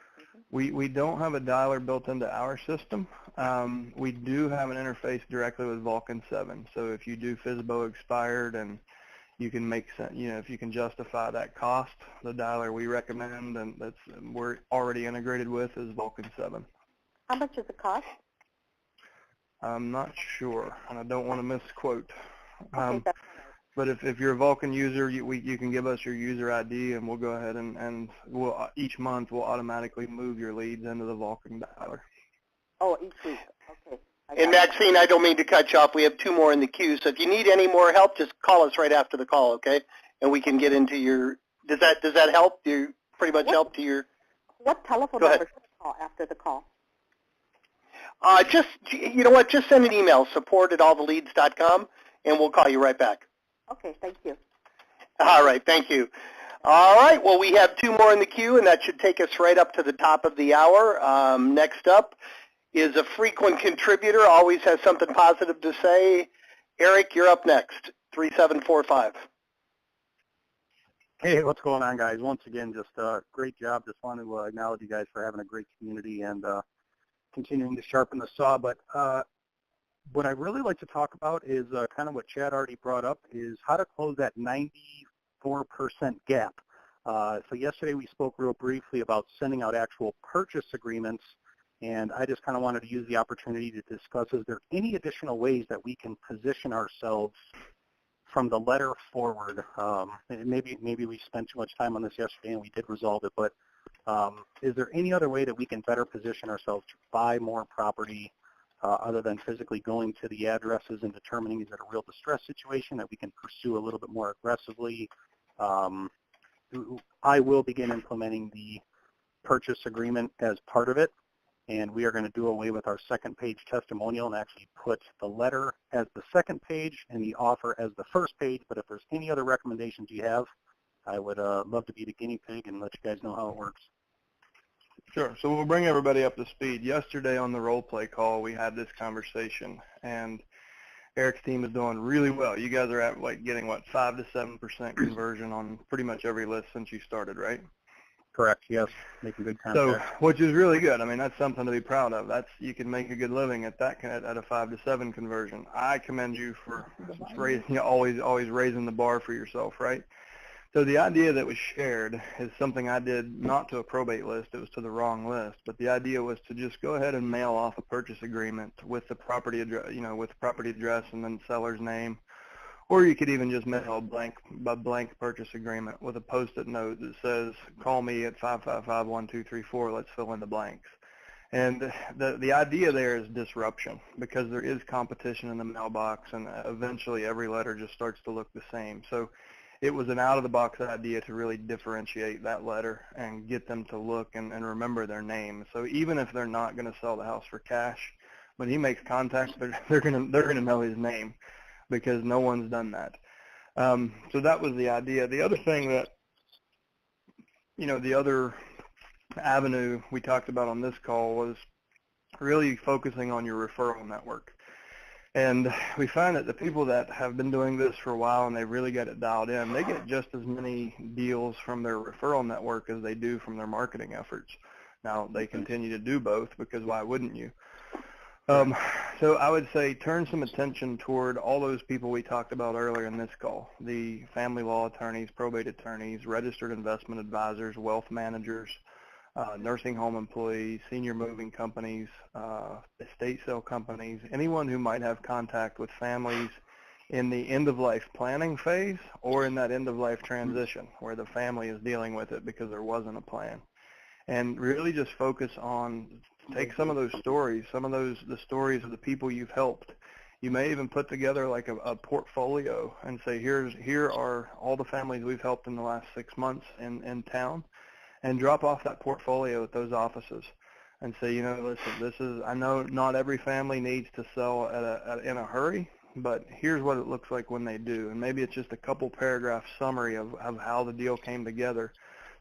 We don't have a dialer built into our system. We do have an interface directly with Vulcan 7. So if you do FSBO expired and you can make, if you can justify that cost, the dialer we recommend and we're already integrated with is Vulcan 7. How much does it cost? I'm not sure, and I don't want to misquote. Okay, that's but if you're a Vulcan user, you can give us your user ID, and we'll go ahead and each month we'll automatically move your leads into the Vulcan dialer. Oh, each week. Okay. And Maxine, I don't mean to cut you off. We have 2 more in the queue, so if you need any more help, just call us right after the call, okay? And we can get into your. Does that help? Do you pretty much help to your? What telephone number should I call after the call? You know what? Just send an email, support@alltheleads.com, and we'll call you right back. Okay, thank you. All right, thank you. All right, well, we have 2 more in the queue, and that should take us right up to the top of the hour. Next up is a frequent contributor, always has something positive to say. Eric, you're up next, 3745. Hey, what's going on, guys? Once again, just a great job. Just want to acknowledge you guys for having a great community and continuing to sharpen the saw. But what I really like to talk about is kind of what Chad already brought up, is how to close that 94% gap. So yesterday we spoke real briefly about sending out actual purchase agreements, and I just kind of wanted to use the opportunity to discuss, is there any additional ways that we can position ourselves from the letter forward? Maybe we spent too much time on this yesterday and we did resolve it, but is there any other way that we can better position ourselves to buy more property other than physically going to the addresses and determining is it a real distress situation that we can pursue a little bit more aggressively. I will begin implementing the purchase agreement as part of it, and we are going to do away with our second page testimonial and actually put the letter as the second page and the offer as the first page. But if there's any other recommendations you have, I would love to be the guinea pig and let you guys know how it works. Sure. So we'll bring everybody up to speed. Yesterday on the role play call, we had this conversation, and Eric's team is doing really well. You guys are at like getting 5 to 7% conversion on pretty much every list since you started, right? Correct. Yes. Making good contact. So, which is really good. I mean, that's something to be proud of. You can make a good living at that at a 5 to 7 conversion. I commend you for always raising the bar for yourself, right? So the idea that was shared is something I did not to a probate list. It was to the wrong list. But the idea was to just go ahead and mail off a purchase agreement with the property address, with the property address and then seller's name. Or you could even just mail a blank purchase agreement with a post-it note that says, call me at 555-1234, let's fill in the blanks. And the idea there is disruption, because there is competition in the mailbox, and eventually every letter just starts to look the same. So it was an out-of-the-box idea to really differentiate that letter and get them to look and remember their name. So even if they're not going to sell the house for cash, when he makes contact, they're going to know his name, because no one's done that. So that was the idea. The other thing that, the other avenue we talked about on this call was really focusing on your referral network. And we find that the people that have been doing this for a while and they really get it dialed in, they get just as many deals from their referral network as they do from their marketing efforts. Now, they continue to do both, because why wouldn't you? So I would say turn some attention toward all those people we talked about earlier in this call, the family law attorneys, probate attorneys, registered investment advisors, wealth managers, nursing home employees, senior moving companies, estate sale companies, anyone who might have contact with families in the end-of-life planning phase or in that end-of-life transition where the family is dealing with it because there wasn't a plan. And really just focus on, take some of those stories, the stories of the people you've helped. You may even put together like a portfolio and say, here are all the families we've helped in the last 6 months in town, and drop off that portfolio at those offices and say, listen, I know not every family needs to sell in a hurry, but here's what it looks like when they do. And maybe it's just a couple paragraph summary of how the deal came together,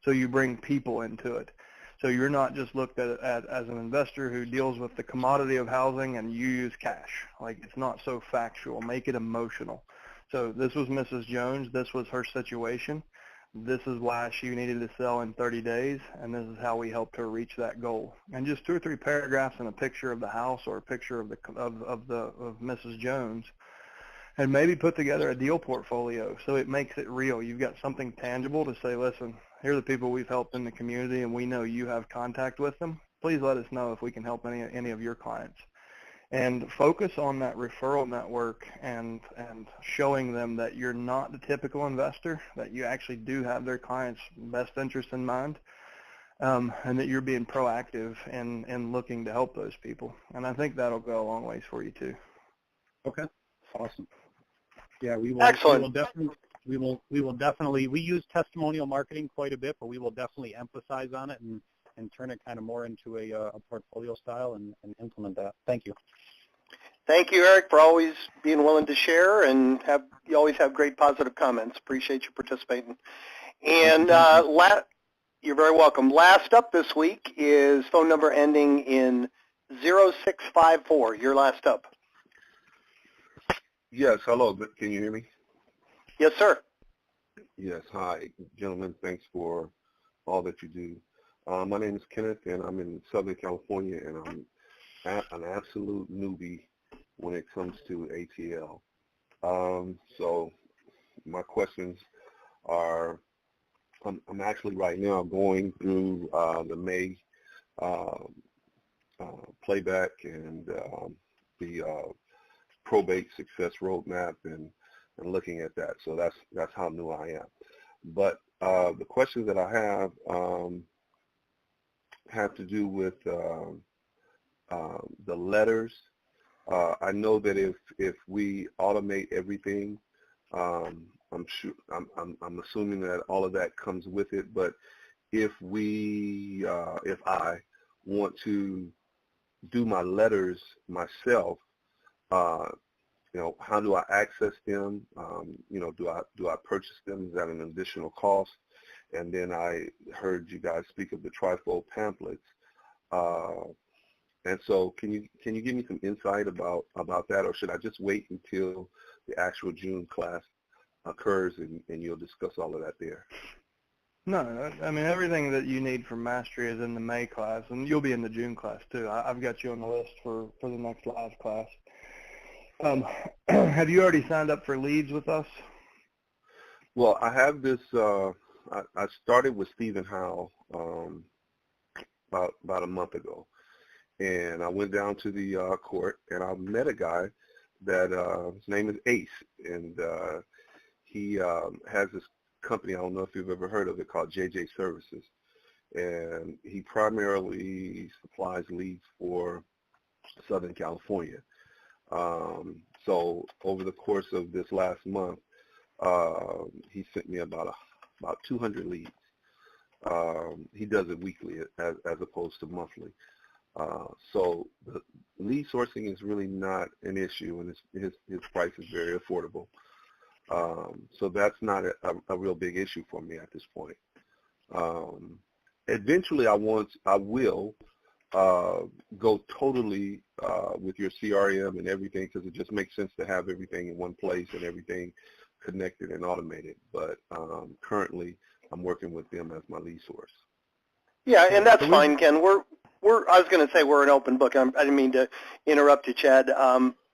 so you bring people into it. So you're not just looked at as an investor who deals with the commodity of housing and you use cash. Like, it's not so factual. Make it emotional. So this was Mrs. Jones. This was her situation. This is why she needed to sell in 30 days, and this is how we helped her reach that goal. And just 2 or 3 paragraphs and a picture of the house or a picture of Mrs. Jones, and maybe put together a deal portfolio so it makes it real. You've got something tangible to say, listen, here are the people we've helped in the community, and we know you have contact with them. Please let us know if we can help any of your clients. And focus on that referral network and showing them that you're not the typical investor, that you actually do have their clients' best interest in mind, and that you're being proactive in looking to help those people. And I think that'll go a long ways for you too. Okay, awesome. Yeah, we will. Excellent. We will definitely. We use testimonial marketing quite a bit, but we will definitely emphasize on it and turn it kind of more into a portfolio style and implement that. Thank you. Thank you, Eric, for always being willing to share, and you always have great positive comments. Appreciate you participating. And you're very welcome. Last up this week is phone number ending in 0654. You're last up. Yes, hello. Can you hear me? Yes, sir. Yes, hi, gentlemen. Thanks for all that you do. My name is Kenneth, and I'm in Southern California, and I'm an absolute newbie when it comes to ATL. So my questions are, I'm actually right now going through the May playback and the probate success roadmap and looking at that. So that's how new I am. But the questions that I have to do with the letters I know that if we automate everything, I'm assuming that all of that comes with it. But if I want to do my letters myself, how do I access them? Do I purchase them? Is that an additional cost? And then I heard you guys speak of the Tri-Fold pamphlets. And so can you give me some insight about that, or should I just wait until the actual June class occurs and you'll discuss all of that there? No, I mean, everything that you need for mastery is in the May class, and you'll be in the June class too. I've got you on the list for the next live class. Have you already signed up for leads with us? Well, I have this. I started with Stephen Howe about a month ago, and I went down to the court, and I met a guy that his name is Ace, and he has this company. I don't know if you've ever heard of it, called JJ Services, and he primarily supplies leads for Southern California. So over the course of this last month, he sent me about 200 leads. He does it weekly as opposed to monthly. So the lead sourcing is really not an issue, and his price is very affordable. So that's not a real big issue for me at this point. Eventually, I will go totally with your CRM and everything, because it just makes sense to have everything in one place and everything connected and automated. But currently, I'm working with them as my lead source. Yeah, and that's fine, Ken. I was going to say we're an open book. I didn't mean to interrupt you, Chad.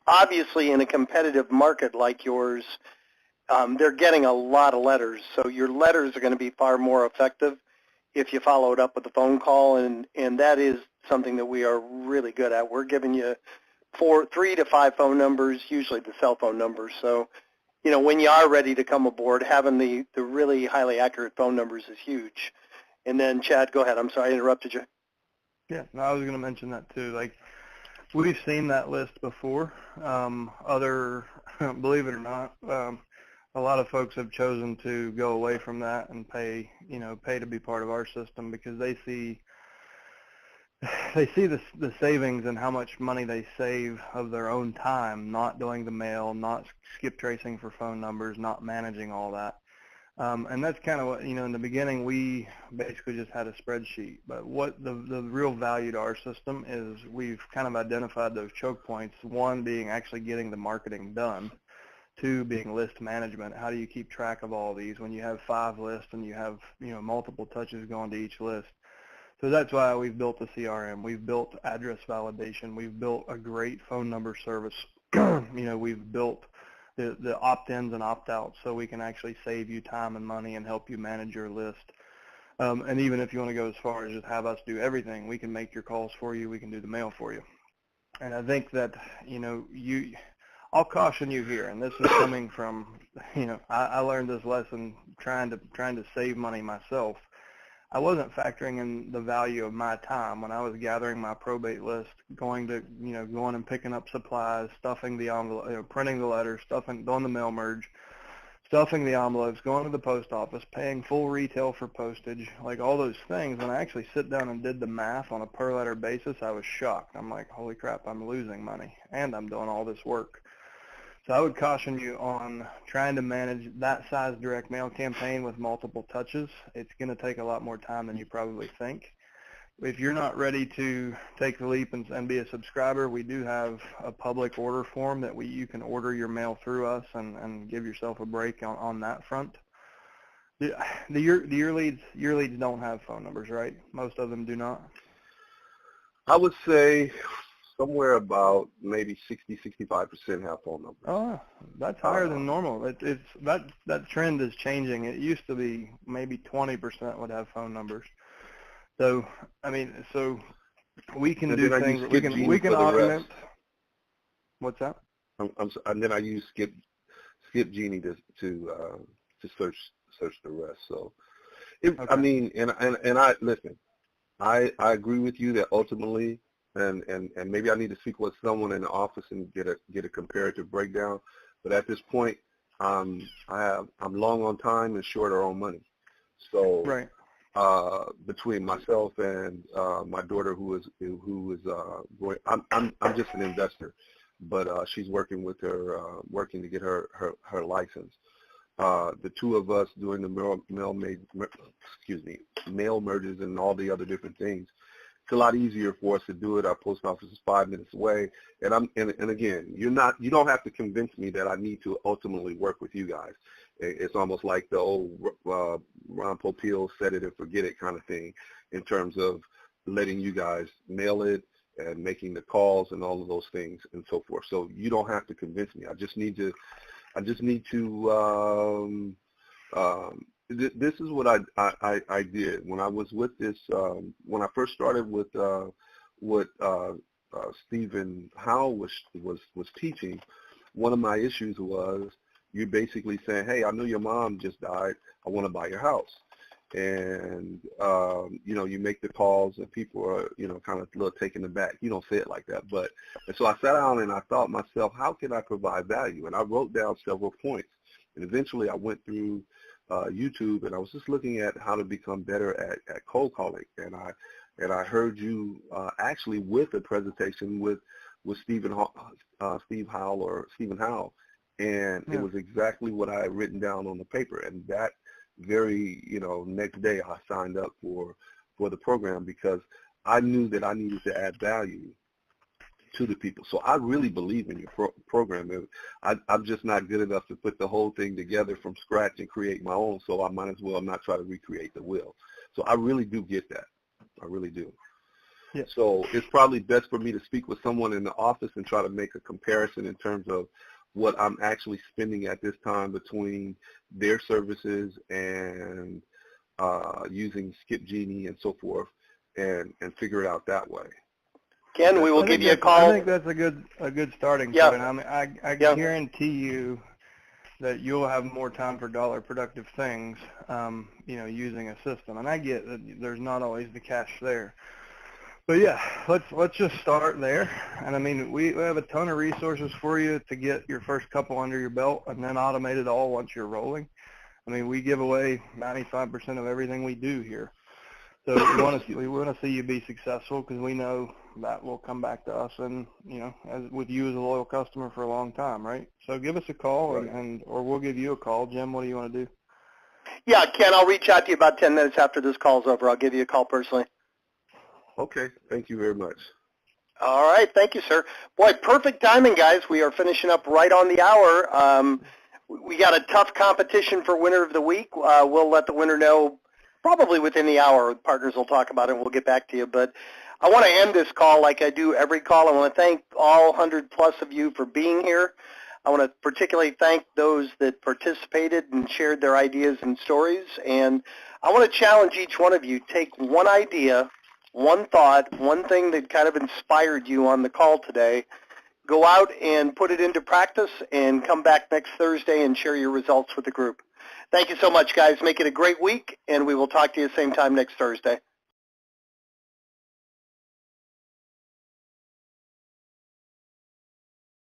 Obviously, in a competitive market like yours, they're getting a lot of letters, so your letters are going to be far more effective if you follow it up with a phone call, and that is something that we are really good at. We're giving you 3 to 5 phone numbers, usually the cell phone numbers. So, when you are ready to come aboard, having the really highly accurate phone numbers is huge. And then, Chad, go ahead. I'm sorry I interrupted you. Yeah, no, I was going to mention that too. Like, we've seen that list before. Believe it or not, a lot of folks have chosen to go away from that and pay to be part of our system, because they see the savings and how much money they save of their own time, not doing the mail, not skip tracing for phone numbers, not managing all that. And that's kind of what, in the beginning, we basically just had a spreadsheet. But what the real value to our system is, we've kind of identified those choke points, one being actually getting the marketing done, 2 being list management. How do you keep track of all these when you have 5 lists and you have multiple touches going to each list? So that's why we've built the CRM. We've built address validation. We've built a great phone number service. We've built the opt-ins and opt-outs, so we can actually save you time and money and help you manage your list. And even if you want to go as far as just have us do everything, we can make your calls for you. We can do the mail for you. And I think that I'll caution you here, and this is coming from, I learned this lesson trying to save money myself. I wasn't factoring in the value of my time when I was gathering my probate list, going and picking up supplies, stuffing the envelope, printing the letters, doing the mail merge, stuffing the envelopes, going to the post office, paying full retail for postage, like all those things. When I actually sit down and did the math on a per letter basis, I was shocked. I'm like, holy crap, I'm losing money, and I'm doing all this work. So I would caution you on trying to manage that size direct mail campaign with multiple touches. It's going to take a lot more time than you probably think. If you're not ready to take the leap and be a subscriber, we do have a public order form that you can order your mail through us and give yourself a break on that front. Your leads don't have phone numbers, right? Most of them do not. I would say somewhere about maybe 60-65% have phone numbers. Oh, that's higher than normal. That trend is changing. It used to be maybe 20% would have phone numbers. So we can do things. We can augment. What's that? And then I use Skip Genie to search the rest. So, okay. I mean, and I listen. I agree with you that ultimately and maybe I need to speak with someone in the office and get a comparative breakdown. But at this point, I'm long on time and short on money. So right. Between myself and my daughter, who is going, I'm just an investor, but she's working with working to get her license. The two of us doing the mail merges and all the other different things. It's a lot easier for us to do it. Our post office is 5 minutes away, and again, you don't have to convince me that I need to ultimately work with you guys. It's almost like the old Ron Popeil set it and forget it kind of thing, in terms of letting you guys mail it and making the calls and all of those things and so forth. So you don't have to convince me. I just need to. This is what I did when I was with this. When I first started with what Stephen Howell was teaching, one of my issues was you're basically saying, hey, I know your mom just died. I want to buy your house. And, you make the calls and people are, kind of a little taken aback. You don't say it like that. And so I sat down and I thought myself, how can I provide value? And I wrote down several points. And eventually I went through YouTube, and I was just looking at how to become better at cold calling. And I heard you actually with a presentation with Steve Howell. And it was exactly what I had written down on the paper. And that very, next day I signed up for the program because I knew that I needed to add value to the people. So I really believe in your program. I'm just not good enough to put the whole thing together from scratch and create my own, so I might as well not try to recreate the wheel. So I really do get that. I really do. Yeah. So it's probably best for me to speak with someone in the office and try to make a comparison in terms of what I'm actually spending at this time between their services and using Skip Genie and so forth, and figure it out that way. Ken, we will give you a call. I think that's a good starting point. I mean, I guarantee you that you'll have more time for dollar productive things, using a system. And I get that there's not always the cash there. But yeah, let's just start there. And I mean, we have a ton of resources for you to get your first couple under your belt and then automate it all once you're rolling. I mean, we give away 95% of everything we do here. So we want to see you be successful, because we know that will come back to us, and with you as a loyal customer for a long time, right? So give us a call, right. or we'll give you a call. Jim, what do you want to do? Yeah, Ken, I'll reach out to you about 10 minutes after this call's over. I'll give you a call personally. Okay, thank you very much. All right, thank you, sir. Boy, perfect timing, guys. We are finishing up right on the hour. We got a tough competition for winner of the week. We'll let the winner know probably within the hour. Partners will talk about it, and we'll get back to you. But I want to end this call like I do every call. I want to thank all 100-plus of you for being here. I want to particularly thank those that participated and shared their ideas and stories. And I want to challenge each one of you. Take one idea, one thought, one thing that kind of inspired you on the call today. Go out and put it into practice and come back next Thursday and share your results with the group. Thank you so much, guys. Make it a great week, and we will talk to you same time next Thursday.